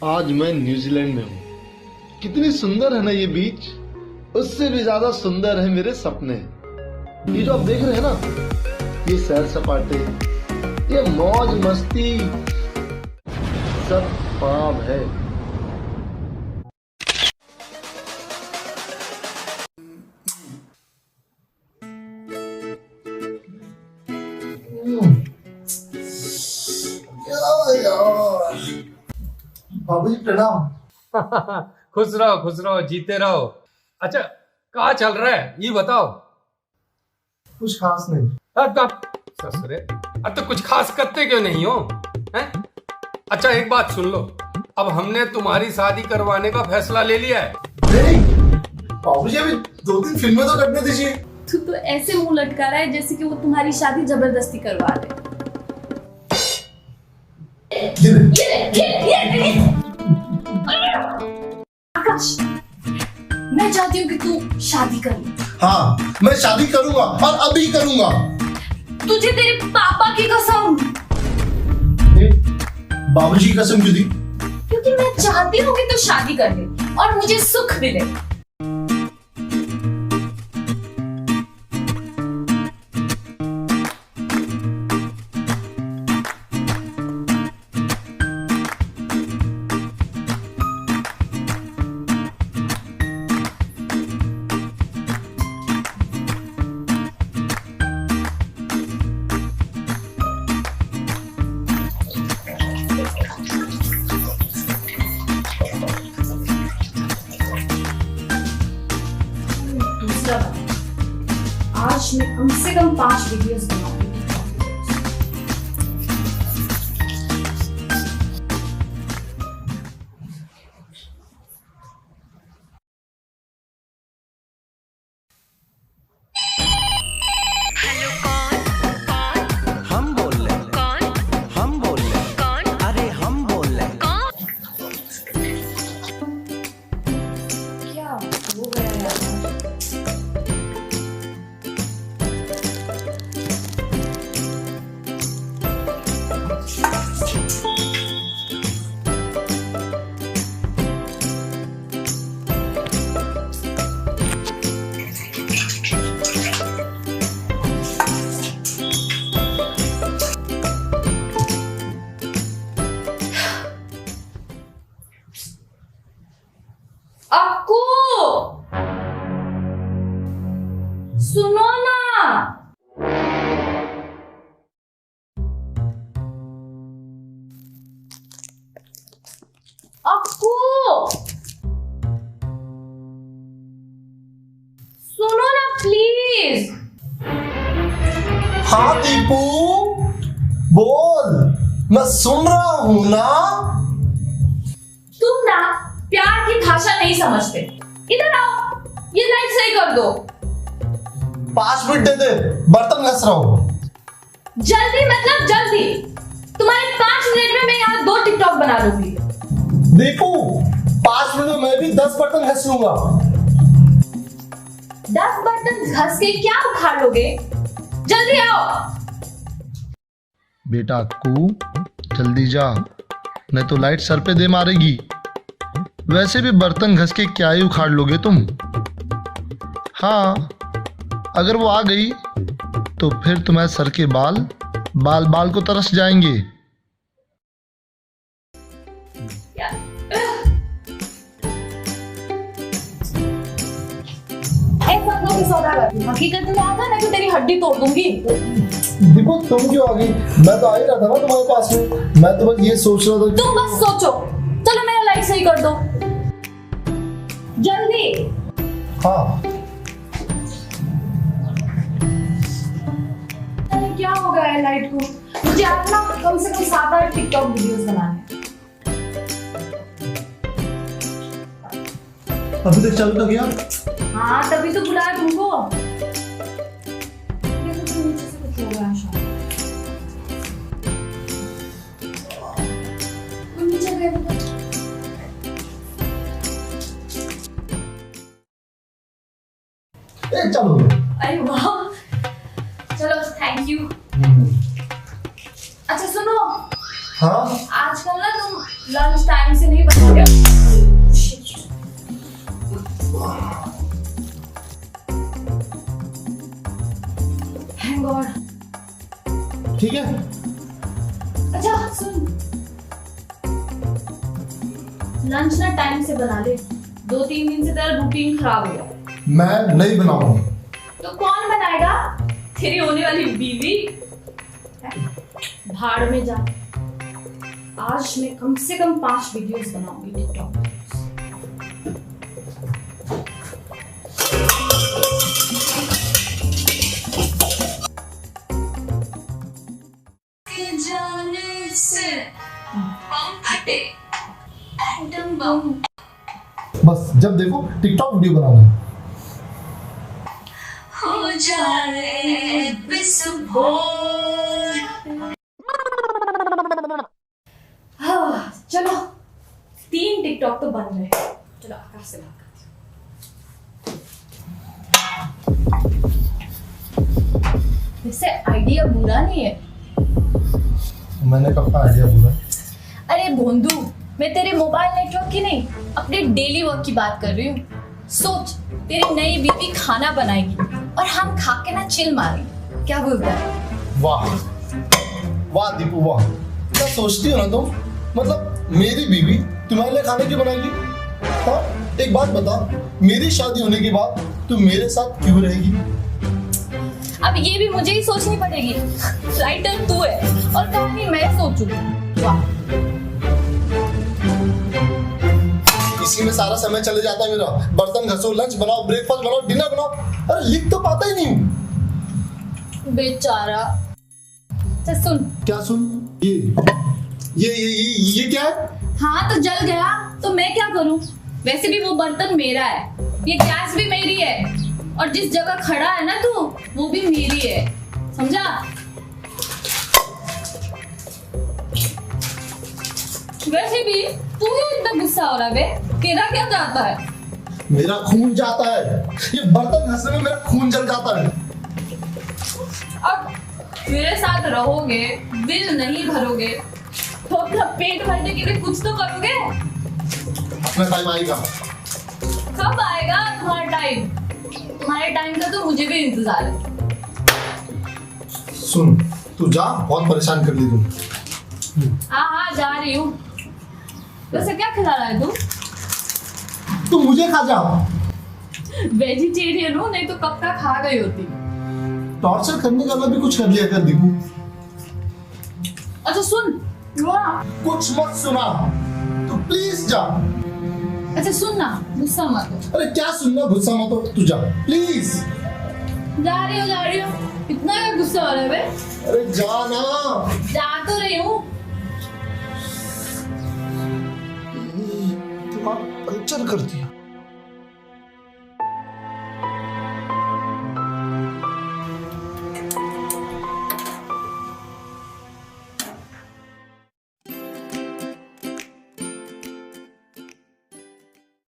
आज मैं न्यूजीलैंड में हूँ। कितनी सुंदर है ना ये बीच। उससे भी ज्यादा सुंदर है मेरे सपने। ये जो आप देख रहे हैं ना, ये सैर सपाटे, ये मौज मस्ती सब ख्वाब है। बाबूजी प्रणाम। खुश रहो जीते रहो। अच्छा कहाँ चल रहा है ये बताओ। कुछ खास नहीं। ससुरे अब तो कुछ खास करते क्यों नहीं हो हैं? अच्छा एक बात सुन लो, अब हमने तुम्हारी शादी करवाने का फैसला ले लिया है। नहीं बाबूजी, अभी 2-3 फिल्में तो करने दीजिए। तू तो ऐसे मुंह लटका रहा है जैसे कि वो तुम्हारी शादी जबरदस्ती करवा रहे। आकाश, मैं चाहती हूँ कि तू शादी कर ले। हाँ मैं शादी करूंगा और अभी करूंगा। तुझे तेरे पापा की कसम। बाबूजी की कसम क्यों दी? क्योंकि मैं चाहती हूँ कि तू शादी कर ले और मुझे सुख मिले। आज मैं कम से कम 5 वीडियोस बनाऊंगी। हम बोल रहे हैं। कौन? हम बोल रहे हैं। कौन? अरे हम बोल रहे हैं। क्या हो गया यार? अक्कू, सुनो ना। अक्कू, सुनो ना प्लीज। हाँ दीपू बोल, मैं सुन रहा हूँ ना। तुम ना प्यार की भाषा नहीं समझते। इधर आओ, ये लाइट सही कर दो। 5 मिनट दे दे, बर्तन घस रहा हूँ। जल्दी मतलब जल्दी। तुम्हारे 5 मिनट में मैं यहाँ 2 टिकटॉक बना लूंगी। दीपू 5 मिनट में मैं भी 10 बर्तन घस लूंगा। 10 बर्तन घस के क्या उखाड़ लोगे? जल्दी आओ। बेटा अक्कू जल्दी जा, नहीं तो लाइट सर पे दे मारेगी। वैसे भी बर्तन घस के क्या ही उखाड़ लोगे तुम। हाँ अगर वो आ गई तो फिर तुम्हारे सर के बाल बाल बाल को तरस जाएंगे। हकीकत में आता ना तो तेरी हड्डी तोड़ दूंगी। दीपू तुम क्यों आ गई? मैं तो आ ही रहा था ना तुम्हारे पास में। मैं तो बस ये सोच रहा था। तुम बस सोचो। चलो मेरा लाइट सही कर दो जल्दी। हाँ अरे क्या हो गया है लाइट को? मुझे आज ना कम से कम 7-8 टिकटॉक वीडियोस बनाने हैं। अभी तक चालू था क्या? हाँ तभी तो बुलाया तुमको। देखो तो नीचे से कुछ हो गया है शायद। तुम नीचे गए थे। चलो। अरे वाह, चलो थैंक यू। अच्छा सुनो, हाँ आजकल ना तुम लंच टाइम से नहीं बता रहे हो। Thank God. ठीक है। अच्छा सुन, लंच ना टाइम से बना ले। 2-3 दिन से तेरा रूटीन खराब हो गया। मैं नहीं बनाऊंगा। तो कौन बनाएगा? तेरी होने वाली बीवी। भाड़ में जा। आज मैं कम से कम 5 वीडियोस बनाऊंगी टिकटॉक पे। जाने से बम फटे, एटम बम। बस जब देखो टिकटॉक वीडियो बनाना है। हो जाए विस्फोट। हाँ, चलो 3 टिकटॉक तो बन रहे। चलो आकाश से बात करते हैं। वैसे आइडिया बुरा नहीं है। मैंने कब का आइडिया बोला? अरे बोंदू, मैं तेरे मोबाइल नेटवर्क की नहीं, अपने डेली वर्क की बात कर रही हूँ। सोच, तेरी नई बीवी खाना बनाएगी और हम खा के ना चिल मारेंगे। क्या बोलता है? वाह वाह दीपू वाह, क्या सोचती हो ना तुम। मतलब मेरी बीवी तुम्हारे लिए खाने क्यों बनाएगी? हाँ, एक बात बता, मेरी शादी होने के बाद तुम मेरे साथ क्यों रहेगी? अब ये भी मुझे ही सोचनी पड़ेगी। राइटर तू है और कहानी मैं सोचूंगी। वाह, इसी में सारा समय चले जाता है मेरा। बर्तन घसो, लंच बनाओ, ब्रेकफास्ट बनाओ, डिनर बनाओ। अरे लिख तो पाता ही नहीं हूँ। बेचारा। चल सुन। क्या सुन? ये क्या है? हाँ तो जल गया तो मैं क्या करूं? वैसे भी वो बर्तन मेरा है, ये गैस भी मेरी है, और जिस जगह खड़ा है ना तू, वो भी मेरी है। समझा? वैसे भी तू क्यों इतना गुस्सा हो रहा है बे? तेरा क्या जाता है? मेरा खून जाता है। ये बर्तन घसने में मेरा खून जल जाता है। अब मेरे साथ रहोगे, दिल नहीं भरोगे, तो अपना पेट भरने के लिए कुछ तो करोगे। अपना टाइम आएगा। कब आएगा तुम्हारा टाइम? तुम्हारे टाइम का तो मुझे भी इंतजार है। सुन, तू जा, बहुत परेशान कर ली तुम। हाँ हाँ जा रही हूँ। वैसे क्या खिला रहा है तू? तू मुझे खा जा। वेजिटेरियन हूँ, नहीं तो कब का खा गई होती। टॉर्चर करने का भी कुछ कर लिया कर दीपू। अच्छा सुन, कुछ मत सुना, तू प्लीज जा। अच्छा सुन ना, गुस्सा मत हो। अरे क्या सुनना, गुस्सा मत हो, तू जा प्लीज। जा रही हूँ। इतना क्या गुस्सा हो रहा है बे? अरे जा ना। जा तो रही हूँ। पंचर कर दिया।